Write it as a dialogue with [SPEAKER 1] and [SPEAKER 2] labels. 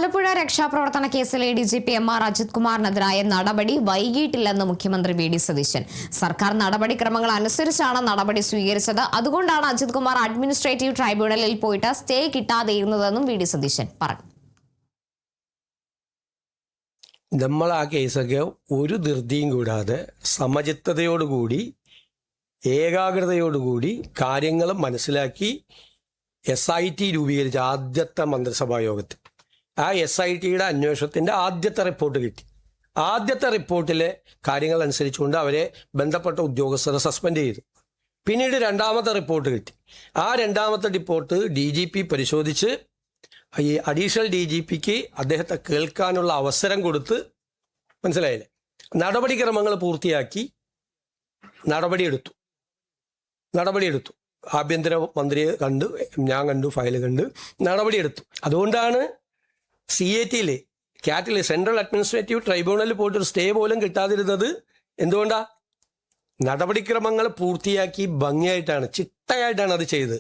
[SPEAKER 1] ആലപ്പുഴ രക്ഷാപ്രവർത്തന കേസിലെ DGP MR Ajith കുമാറിനെതിരായ നടപടി വൈകിട്ടില്ലെന്ന് മുഖ്യമന്ത്രി വി.ഡി. സതീശൻ. സർക്കാർ നടപടിക്രമങ്ങൾ അനുസരിച്ചാണ് നടപടി സ്വീകരിച്ചത്. അതുകൊണ്ടാണ് അജിത് കുമാർ അഡ്മിനിസ്ട്രേറ്റീവ് ട്രൈബ്യൂണലിൽ പോയിട്ട് സ്റ്റേ കിട്ടാതെയിരുന്നതെന്നും വി.ഡി. സതീശൻ പറഞ്ഞു.
[SPEAKER 2] നമ്മൾ ആ കേസൊക്കെ ഒരു ധൃതിയും കൂടാതെ സമചിത്തതയോടുകൂടി ഏകാഗ്രതയോടുകൂടി കാര്യങ്ങൾ മനസ്സിലാക്കി SIT രൂപീകരിച്ച ആദ്യത്തെ മന്ത്രിസഭാ യോഗത്തിൽ ആ SITയുടെ അന്വേഷണത്തിൻ്റെ ആദ്യത്തെ റിപ്പോർട്ട് കിട്ടി. ആദ്യത്തെ റിപ്പോർട്ടിലെ കാര്യങ്ങൾ അനുസരിച്ചുകൊണ്ട് അവരെ ബന്ധപ്പെട്ട ഉദ്യോഗസ്ഥരെ സസ്പെൻഡ് ചെയ്തു. പിന്നീട് രണ്ടാമത്തെ റിപ്പോർട്ട് കിട്ടി. ആ രണ്ടാമത്തെ റിപ്പോർട്ട് DGP പരിശോധിച്ച് ഈ അഡീഷണൽ DGPക്ക് അദ്ദേഹത്തെ കേൾക്കാനുള്ള അവസരം കൊടുത്ത്, മനസ്സിലായില്ലേ, നടപടിക്രമങ്ങൾ പൂർത്തിയാക്കി നടപടിയെടുത്തു. ആഭ്യന്തര മന്ത്രിയെ കണ്ടു, ഞാൻ കണ്ടു, ഫയൽ കണ്ട് നടപടിയെടുത്തു. അതുകൊണ്ടാണ് CATൽ സെൻട്രൽ അഡ്മിനിസ്ട്രേറ്റീവ് ട്രൈബ്യൂണലിൽ പോയിട്ടൊരു സ്റ്റേ പോലും കിട്ടാതിരുന്നത്. എന്തുകൊണ്ടാ? നടപടിക്രമങ്ങൾ പൂർത്തിയാക്കി ഭംഗിയായിട്ടാണ്, ചിട്ടയായിട്ടാണ് അത് ചെയ്തത്.